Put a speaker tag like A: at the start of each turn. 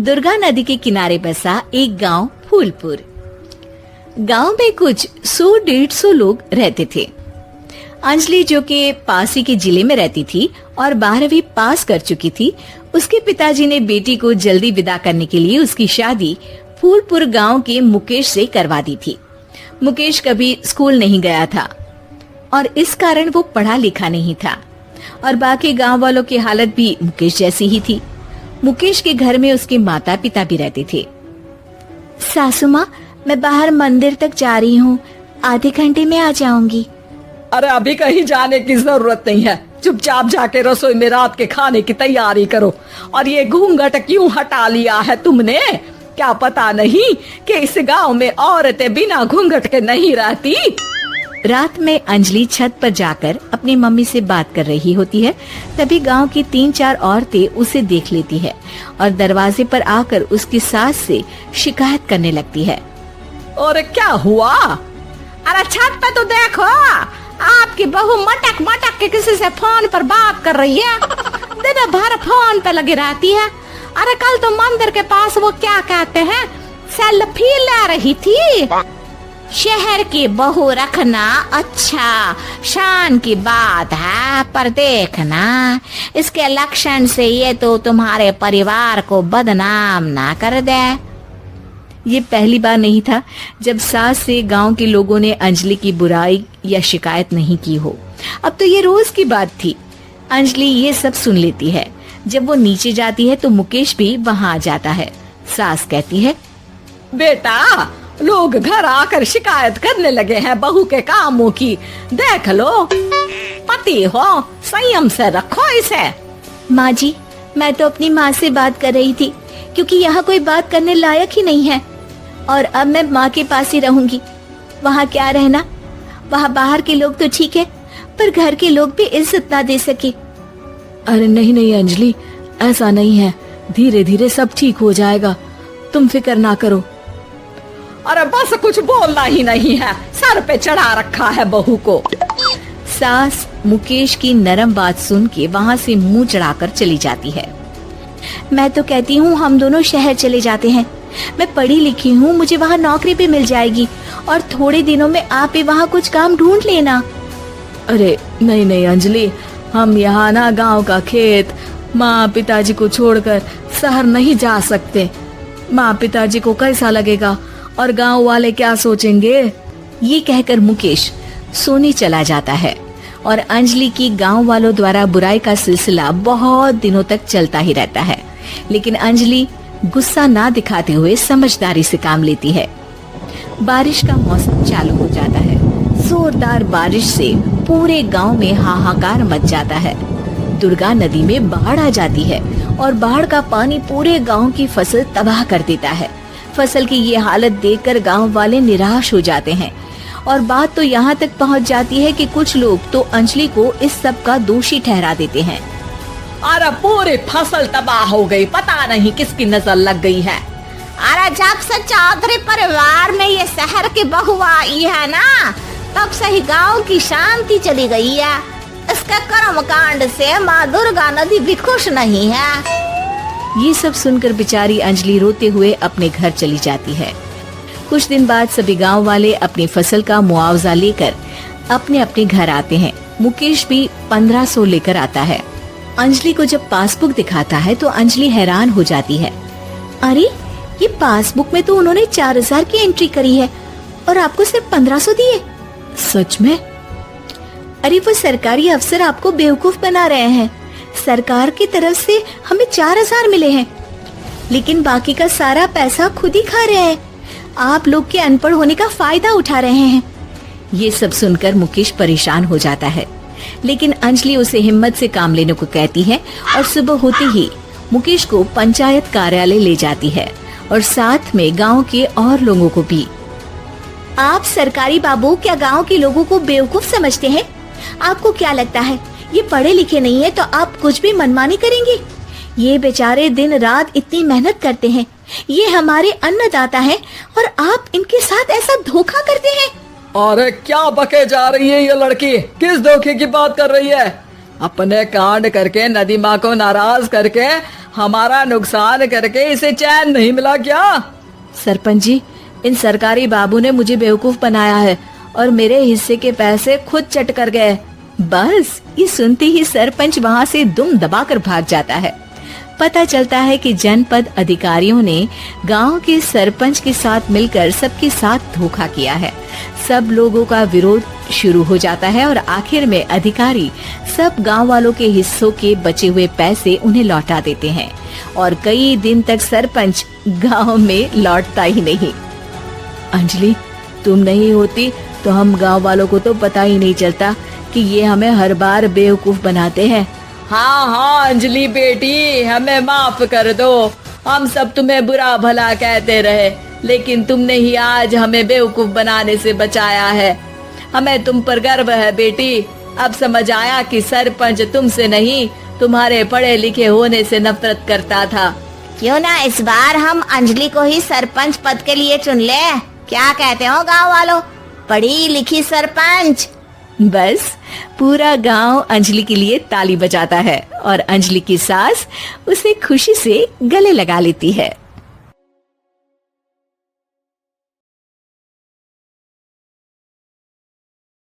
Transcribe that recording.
A: दुर्गा नदी के किनारे बसा एक गांव फूलपुर। गांव में कुछ 100-150 लोग रहते थे। अंजलि, जो कि पास ही के जिले में रहती थी और 12वीं पास कर चुकी थी, उसके पिताजी ने बेटी को जल्दी विदा करने के लिए उसकी शादी फूलपुर गांव के मुकेश से करवा दी थी। मुकेश कभी स्कूल नहीं गया था और इस कारण वो पढ़ा लिखा नहीं था और बाकी गांव वालों की हालत भी मुकेश जैसी ही थी। मुकेश के घर में उसके माता पिता भी रहते थे।
B: सासू माँ, मैं बाहर मंदिर तक जा रही हूँ, आधे घंटे में आ जाऊंगी।
C: अरे अभी कहीं जाने की जरूरत नहीं है, चुपचाप जाके रसोई में रात के खाने की तैयारी करो। और ये घूंघट क्यों हटा लिया है तुमने? क्या पता नहीं कि इस गांव में औरतें बिना घूंघट के नहीं रहती।
A: रात में अंजलि छत पर जाकर अपनी मम्मी से बात कर रही होती है। तभी गांव की 3-4 औरतें उसे देख लेती है और दरवाजे पर आकर उसकी सास से शिकायत करने लगती है।
C: और क्या हुआ? अरे छत पे तो देखो, आपकी बहू मटक मटक के किसी से फोन पर बात कर रही है। दिन भर फोन पे लगी रहती है। अरे कल तो मंदिर के पास वो क्या कहते हैं, सेल्फी ले रही थी।
B: शहर की बहू रखना अच्छा शान की बात है, पर देखना इसके लक्षण से ये तो तुम्हारे परिवार को बदनाम ना कर दे।
A: ये पहली बार नहीं था जब सास से गांव के लोगों ने अंजलि की बुराई या शिकायत नहीं की हो। अब तो ये रोज की बात थी। अंजलि ये सब सुन लेती है। जब वो नीचे जाती है तो मुकेश भी वहाँ आ जाता है। सास कहती है,
C: बेटा, लोग घर आकर शिकायत करने लगे हैं बहू के कामों की। देख लो, पति हो, संयम से रखो इसे।
B: माँ जी, मैं तो अपनी माँ से बात कर रही थी, क्योंकि यहाँ कोई बात करने लायक ही नहीं है और अब मैं माँ के पास ही रहूंगी। वहाँ क्या रहना, वहाँ बाहर के लोग तो ठीक है, पर घर के लोग भी इज्जत ना दे सके।
C: अरे नहीं नहीं अंजलि, ऐसा नहीं है, धीरे धीरे सब ठीक हो जाएगा, तुम फिक्र ना करो। अरे बस कुछ बोलना ही नहीं है, सर पे चढ़ा रखा है बहू को।
A: सास मुकेश की नरम बात सुन के वहाँ से मुंह चढ़ाकर चली जाती है।
B: मैं तो कहती हूँ हम दोनों शहर चले जाते हैं। मैं पढ़ी लिखी हूँ, मुझे वहाँ नौकरी भी मिल जाएगी और थोड़े दिनों में आप भी वहाँ कुछ काम ढूंढ लेना।
C: अरे नहीं नहीं अंजलि, हम यहाँ ना गांव का खेत, माँ पिताजी को छोड़कर शहर नहीं जा सकते। माँ पिताजी को कैसा लगेगा और गांव वाले क्या सोचेंगे?
A: ये कहकर मुकेश सोने चला जाता है और अंजलि की गांव वालों द्वारा बुराई का सिलसिला बहुत दिनों तक चलता ही रहता है। लेकिन अंजलि गुस्सा ना दिखाते हुए समझदारी से काम लेती है। बारिश का मौसम चालू हो जाता है। जोरदार बारिश से पूरे गांव में हाहाकार मच जाता है। दुर्गा नदी में बाढ़ आ जाती है और बाढ़ का पानी पूरे गांव की फसल तबाह कर देता है। फसल की ये हालत देखकर गांव वाले निराश हो जाते हैं और बात तो यहाँ तक पहुँच जाती है कि कुछ लोग तो अंजलि को इस सब का दोषी ठहरा देते हैं।
C: अरे पूरी फसल तबाह हो गई, पता नहीं किसकी नजर लग गई है।
B: अरे जब से चौधरी परिवार में ये शहर की बहू आई है ना, तब से ही गांव की शांति चली गई है। इसके कर्म कांड से माँ दुर्गा नदी भी खुश नहीं है।
A: ये सब सुनकर बेचारी अंजलि रोते हुए अपने घर चली जाती है। कुछ दिन बाद सभी गांव वाले अपनी फसल का मुआवजा लेकर अपने अपने घर आते हैं। मुकेश भी 1500 लेकर आता है। अंजलि को जब पासबुक दिखाता है तो अंजलि हैरान हो जाती है।
B: अरे, ये पासबुक में तो उन्होंने 4000 की एंट्री करी है और आपको सिर्फ 1500 दिए।
C: सच में?
B: अरे वो सरकारी अफसर आपको बेवकूफ बना रहे हैं। सरकार की तरफ से हमें 4000 मिले हैं, लेकिन बाकी का सारा पैसा खुद ही खा रहे हैं। आप लोग के अनपढ़ होने का फायदा उठा रहे हैं।
A: ये सब सुनकर मुकेश परेशान हो जाता है, लेकिन अंजलि उसे हिम्मत से काम लेने को कहती है और सुबह होते ही मुकेश को पंचायत कार्यालय ले जाती है और साथ में गांव के और लोगों को भी।
B: आप सरकारी बाबू क्या गांव के लोगों को बेवकूफ समझते हैं? आपको क्या लगता है ये पढ़े लिखे नहीं है तो आप कुछ भी मनमानी करेंगे? ये बेचारे दिन रात इतनी मेहनत करते हैं, ये हमारे अन्नदाता हैं और आप इनके साथ ऐसा धोखा करते हैं।
C: अरे क्या बके जा रही है ये लड़की, किस धोखे की बात कर रही है?
D: अपने कांड करके नदी माँ को नाराज करके हमारा नुकसान करके इसे चैन नहीं मिला क्या?
A: सरपंच जी, इन सरकारी बाबू ने मुझे बेवकूफ बनाया है और मेरे हिस्से के पैसे खुद चट कर गए। बस ये सुनते ही सरपंच वहाँ से दुम दबाकर भाग जाता है। पता चलता है कि जनपद अधिकारियों ने गांव के सरपंच के साथ मिलकर सबके साथ धोखा किया है। सब लोगों का विरोध शुरू हो जाता है और आखिर में अधिकारी सब गांव वालों के हिस्सों के बचे हुए पैसे उन्हें लौटा देते हैं और कई दिन तक सरपंच गांव में लौटता ही नहीं। अंजलि, तुम नहीं होती तो हम गांव वालों को तो पता ही नहीं चलता कि ये हमें हर बार बेवकूफ बनाते हैं।
D: हाँ हाँ अंजलि बेटी, हमें माफ कर दो। हम सब तुम्हें बुरा भला कहते रहे, लेकिन तुमने ही आज हमें बेवकूफ बनाने से बचाया है। हमें तुम पर गर्व है बेटी। अब समझ आया कि सरपंच तुमसे नहीं, तुम्हारे पढ़े लिखे होने से नफरत करता था।
B: क्यों ना इस बार हम अंजलि को ही सरपंच पद के लिए चुन ले? क्या कहते हो गांव वालों? पढ़ी लिखी सरपंच।
A: बस पूरा गांव अंजलि के लिए ताली बजाता है और अंजलि की सास उसे खुशी से गले लगा लेती है।